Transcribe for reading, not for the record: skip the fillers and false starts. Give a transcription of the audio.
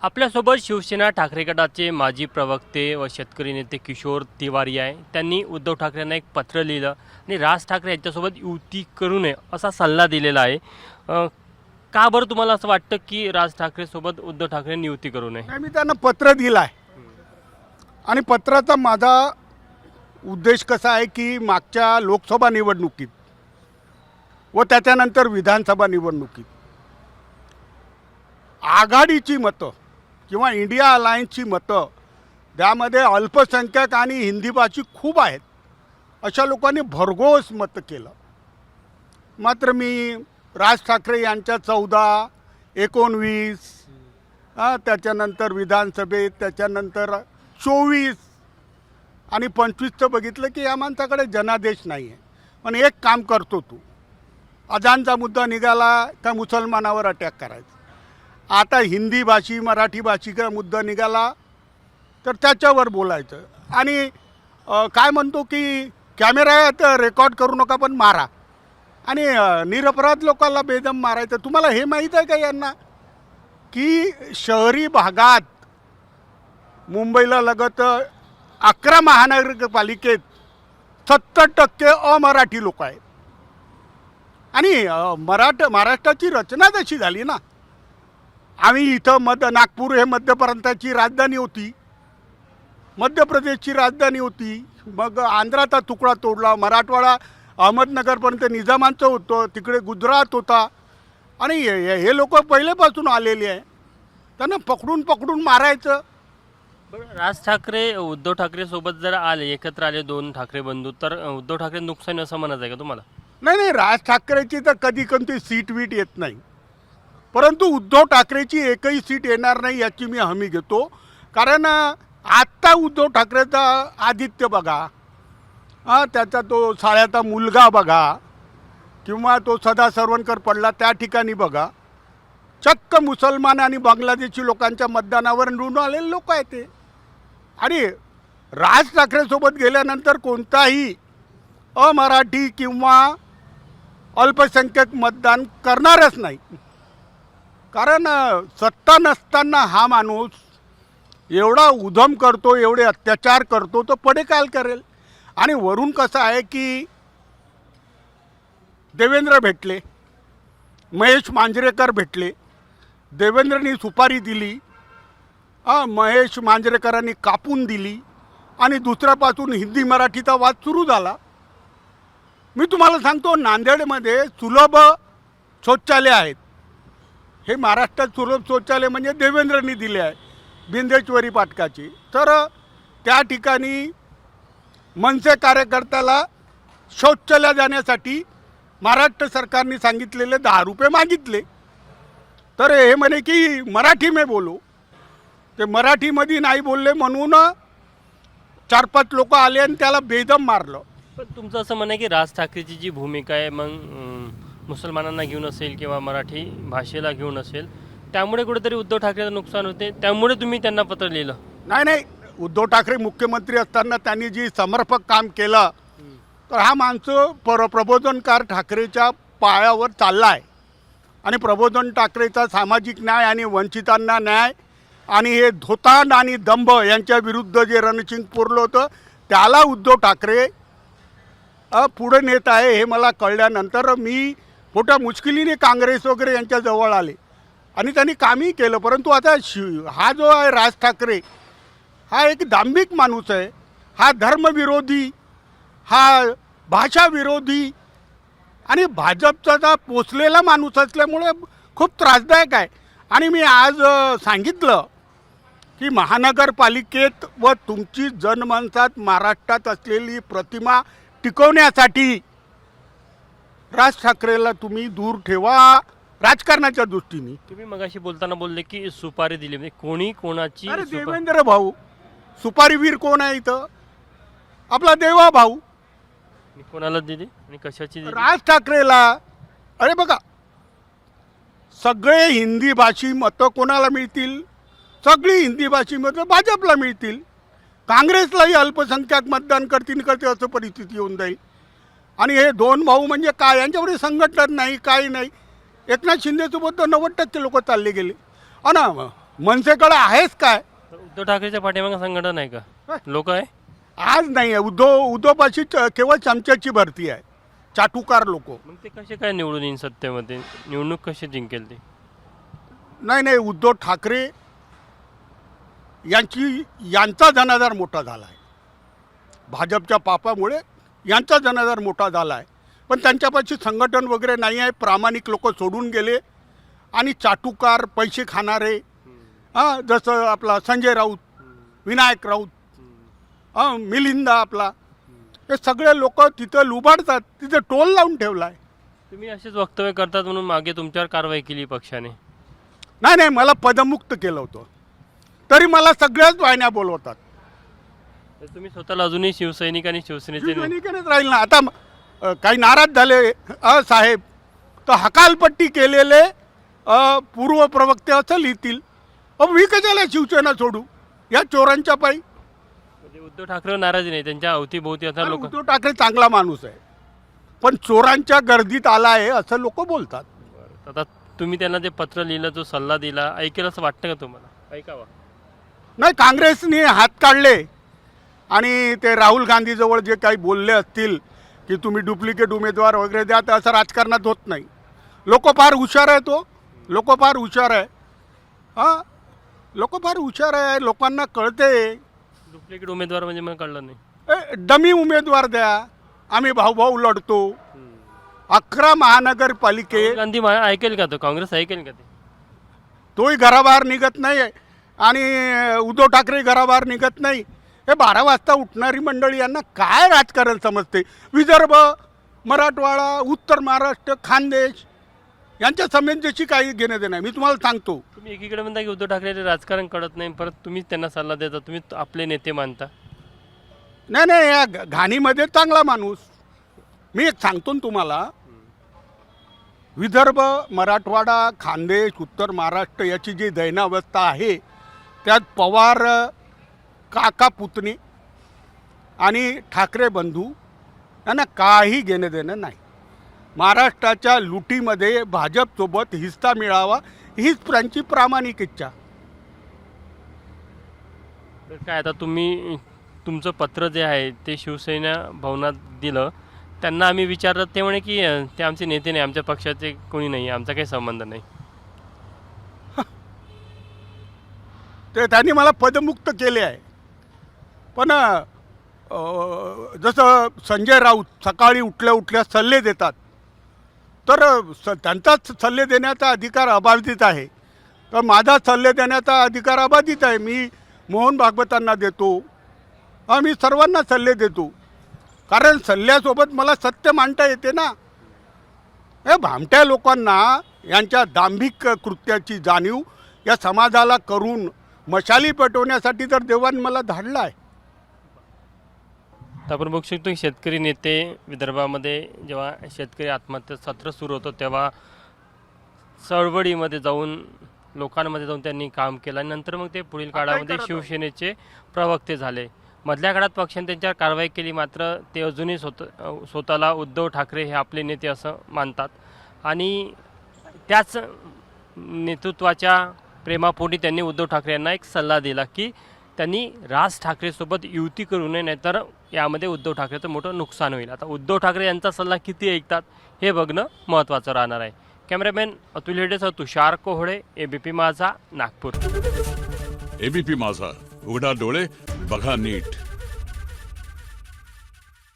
आपल्यासोबत शिवसेना ठाकरे गटाचे माजी प्रवक्ते व शेतकरी नेते किशोर तिवारी आहे. त्यांनी उद्धव ठाकरेंना एक पत्र लिहिलं आणि राज ठाकरे यांच्यासोबत युती करू नये असा सल्ला दिलेला आहे. का बरं तुम्हाला असं वाटतं की राज ठाकरेसोबत उद्धव ठाकरेंनी युती करू नये? मी त्यांना पत्र दिलं आहे आणि पत्राचा माझा उद्देश कसा आहे की मागच्या लोकसभा निवडणुकीत व त्याच्यानंतर विधानसभा निवडणुकीत आघाडीची मतं किंवा इंडिया अलायन्सची मतं त्यामध्ये अल्पसंख्याक आणि हिंदी भाषिक खूप आहेत अशा लोकांनी भरघोस मतं केलं. मात्र मी राज ठाकरे यांच्या 14, 19 त्याच्यानंतर विधानसभेत त्याच्यानंतर 24 आणि 25चं बघितलं की या माणसाकडे जनादेश नाही आहे. पण एक काम करतो तू, अजानचा मुद्दा निघाला का मुसलमानावर अटॅक करायचा. आता हिंदी भाषी मराठी भाषीचा मुद्दा निघाला तर त्याच्यावर बोलायचं आणि काय म्हणतो की कॅमेऱ्यात रेकॉर्ड करू नका पण मारा आणि निरपराध लोकांना बेदम मारायचं. तुम्हाला हे माहीत आहे का यांना की शहरी भागात मुंबईला लगत 11 महानगरपालिकेत 70% अमराठी लोक आहेत आणि महाराष्ट्राची रचना तशी झाली ना. आम्ही इथं नागपूर हे मध्य प्रांताची राजधानी होती, मध्य प्रदेशची राजधानी होती, मग आंध्राचा तुकडा तोडला, मराठवाडा अहमदनगरपर्यंत निजामांचं होतं, तिकडे गुजरात होता आणि हे लोक पहिलेपासून आलेले आहे. त्यांना पकडून पकडून मारायचं. राज ठाकरे उद्धव ठाकरे सोबत जर आले, एकत्र आले दोन ठाकरे बंधू, तर उद्धव ठाकरे नुकसान असं म्हणत आहे का तुम्हाला? नाही, राज ठाकरेची तर कधी कोणती सीट वीट येत नाही, परंतु उद्धव ठाकरेची एकही सीट येणार नाही याची मी हमी घेतो. कारण आत्ता उद्धव ठाकरेचा आदित्य बघा, त्याचा तो साळ्याचा मुलगा बघा किंवा तो सदा सरवणकर पडला त्या ठिकाणी बघा, चक्क मुसलमान आणि बांगलादेशी लोकांच्या मतदानावर निवडून आलेले लोक आहेत ते. आणि राज ठाकरेसोबत गेल्यानंतर कोणताही अमराठी किंवा अल्पसंख्याक मतदान करणारच नाही. कारण सत्ता नसताना हा माणूस एवढा उधम करतो, एवढे अत्याचार करतो, तो पडेकाल करेल. आणि वरून कसं आहे की देवेंद्र भेटले, महेश मांजरेकर भेटले, देवेंद्रनी सुपारी दिली, महेश मांजरेकरांनी कापून दिली आणि दुसऱ्यापासून हिंदी मराठीचा वाद सुरू झाला. मी तुम्हाला सांगतो, नांदेडमध्ये सुलभ शौचालय आहेत. हे महाराष्ट्रात सुलभ शौचालय म्हणजे देवेंद्रनी दिले आहे, बिंदेश्वरी पाटकाची. तर त्या ठिकाणी मनसे कार्यकर्त्याला शौचालय जाण्यासाठी महाराष्ट्र सरकारने सांगितलेले 10 रुपये मागितले. तर हे म्हणे की मराठी में बोलो, ते मराठीमध्ये नाही बोलले म्हणून 4-5 लोक आले आणि त्याला बेदम मारलं. पण तुमचं असं म्हणणं आहे की राज ठाकरेची जी भूमिका आहे मग मुसलमानांना घेऊन असेल किंवा मराठी भाषेला घेऊन असेल, त्यामुळे कुठेतरी उद्धव ठाकरेचं नुकसान होते, त्यामुळे तुम्ही त्यांना पत्र लिहिलं? नाही, उद्धव ठाकरे मुख्यमंत्री असताना त्यांनी जी समर्पक काम केलं, तर हा माणसं प्रबोधनकार ठाकरेच्या पायावर चालला आहे. आणि प्रबोधन ठाकरेचा सामाजिक न्याय आणि वंचितांना न्याय आणि हे धोतांड आणि दंभ यांच्या विरुद्ध जे रणशिंग पुरलं होतं त्याला उद्धव ठाकरे पुढे नेत आहे हे मला कळल्यानंतर मी मोठ्या मुश्किलीने काँग्रेस वगैरे यांच्या जवळ आले आणि त्यांनी कामही केलं. परंतु आता हा जो आहे राज ठाकरे, हा एक दांभिक माणूस आहे, हा धर्मविरोधी, हा भाषाविरोधी आणि भाजपचा पोचलेला माणूस असल्यामुळे खूप त्रासदायक आहे. आणि मी आज सांगितलं की महानगरपालिकेत व तुमची जनमानसात महाराष्ट्रात असलेली प्रतिमा टिकवण्यासाठी राज ठाकरेला तुम्ही दूर ठेवा राजकारणाच्या दृष्टीने. तुम्ही मगाशी बोलताना बोलले की सुपारी दिली, म्हणजे कोणी कोणाची? अरे देवेंद्र भाऊ, सुपारीवीर कोण आहे इथं? आपला देवा भाऊ. कोणाला दिली आणि कशाची दिली? राज ठाकरेला. अरे बघा, सगळे हिंदी भाषी मतं कोणाला मिळतील? सगळी हिंदी भाषी मतं भाजपला मिळतील. काँग्रेसलाही अल्पसंख्याक मतदान करतील असं परिस्थिती येऊन जाईल. आणि हे दोन भाऊ म्हणजे काय, यांच्याकडे संघटन नाही, काही नाही. एकनाथ शिंदेसोबत तर 90% लोक चालले गेले. आणि मनसेकडे आहेच काय? उद्धव ठाकरेच्या पाठीमागे संघटन आहे का, लोक आहे? आज नाही आहे. उद्धवपाशी केवळ चमच्याची भरती आहे, चाटुकार लोक. मग ते कसे काय निवडून येईन सत्तेमध्ये, निवडणूक कशी जिंकेल ते? नाही, उद्धव ठाकरे यांचा जनाधार मोठा झाला आहे. भाजपच्या पापामुळे यांचा जनाधार मोठा झाला आहे. पण त्यांच्यापाशी संघटन वगैरे नाही आहे. प्रामाणिक लोक सोडून गेले आणि चाटुकार पैसे खाणारे, जसं आपला संजय राऊत, विनायक राऊत, मिलिंदा आपला, हे सगळे लोक तिथं लुबाडतात. तिथं टोल लावून ठेवला आहे. तुम्ही असेच वक्तव्य करतात म्हणून मागे तुमच्यावर कारवाई केली पक्षाने. नाही, मला पदमुक्त केलं होतं, तरी मला सगळ्याच वाहिन्या बोलवतात. तुम्ही स्वतःला अजूनही शिवसैनिक आणि शिवसेनेचे शिवसैनिकच राहील ना. आता काही नाराज झाले साहेब तर हकालपट्टी केलेले पूर्व प्रवक्ते असं लिहितील. मी कशाला शिवसेना सोडू या चोरांच्या पायी? म्हणजे उद्धव ठाकरे नाराजी नाही, त्यांच्या अवतीभोवती आता लोक. उद्धव ठाकरे चांगला माणूस आहे, पण चोरांच्या गर्दीत आला आहे असं लोक बोलतात. आता तुम्ही त्यांना ते पत्र लिहिलं, जो सल्ला दिला, ऐकेल असं वाटतं का तुम्हाला? ऐकावा. नाही, काँग्रेसने हात काढले आणि ते राहुल गांधीजवळ जे काही बोलले असतील की तुम्ही डुप्लिकेट उमेदवार वगैरे द्या, तर असं राजकारणात होत नाही. लोक फार हुशार आहे, लोक फार हुशार आहे. लोक फार हुशार आहे, लोकांना कळते. डुप्लिकेट उमेदवार म्हणजे मला कळलं नाही. डमी उमेदवार द्या, आम्ही भाऊ लढतो. 11 महानगरपालिके. राहुल गांधी ऐकेल का तो? काँग्रेस ऐकेल का ते? तोही घराबाहेर निघत नाही आणि उद्धव ठाकरे घराबाहेर निघत नाही. हे 12 वाजता उठणारी मंडळी, यांना काय राजकारण समजते? विदर्भ, मराठवाडा, उत्तर महाराष्ट्र, खानदेश यांच्या समस्येची काही घेणं देणं नाही. मी तुम्हाला सांगतो. तुम्ही एकीकडे म्हणता की उद्धव ठाकरे राजकारण कळत नाही, परत तुम्हीच त्यांना सल्ला देता, तुम्ही आपले नेते मानता. नाही, या घाणीमध्ये चांगला माणूस. मी एक सांगतो ना तुम्हाला, विदर्भ, मराठवाडा, खानदेश, उत्तर महाराष्ट्र याची जी दैनावस्था आहे, त्यात पवार काका पुतणी आणि ठाकरे बंधू यांना काही घेणं देणं नाही. महाराष्ट्राच्या लुटीमध्ये भाजपसोबत हिस्सा मिळावा हीच त्यांची प्रामाणिक इच्छा. काय आता तुम्ही तुमचं पत्र जे आहे ते शिवसेना भवनात दिलं, त्यांना आम्ही विचारलं, ते म्हणे की ते आमचे नेते नाही, आमच्या पक्षाचे कोणी नाही, आमचा काही संबंध नाही. ते त्यांनी मला पदमुक्त केले आहे. पण जसं संजय राऊत सकाळी उठल्या सल्ले देतात, तर त्यांचाच सल्ले देण्याचा अधिकार अबाधित आहे, तर माझा सल्ले देण्याचा अधिकार अबाधित आहे. मी मोहन भागवतांना देतो, मी सर्वांना सल्ले देतो, कारण सल्ल्यासोबत मला सत्य मांडता येते ना. हे भामट्या लोकांना यांच्या दांभिक कृत्याची जाणीव या समाजाला करून मशाली पेटवण्यासाठी तर देवाने मला धाडला आहे. तर आपण बघू शकतो की शेतकरी नेते विदर्भामध्ये जेव्हा शेतकरी आत्महत्या सत्र सुरू होतं, तेव्हा चळवळीमध्ये जाऊन लोकांमध्ये जाऊन त्यांनी काम केलं आणि नंतर मग ते पुढील काळामध्ये शिवसेनेचे प्रवक्ते झाले. मधल्या काळात पक्षाने त्यांच्यावर कारवाई केली, मात्र ते अजूनही स्वतःला उद्धव ठाकरे हे आपले नेते असं मानतात आणि त्याच नेतृत्वाच्या प्रेमापोटी त्यांनी उद्धव ठाकरे यांना एक सल्ला दिला की त्यांनी राज ठाकरेसोबत युती करू नये, नाहीतर यामध्ये उद्धव ठाकरेचं मोठं नुकसान होईल. आता उद्धव ठाकरे यांचा सल्ला किती ऐकतात हे बघणं महत्त्वाचं राहणार आहे. कॅमेरामॅन अतुल हेडेसह तुषार कोहळे, ABP माझा, नागपूर. ABP माझा, उघडा डोळे बघा नीट.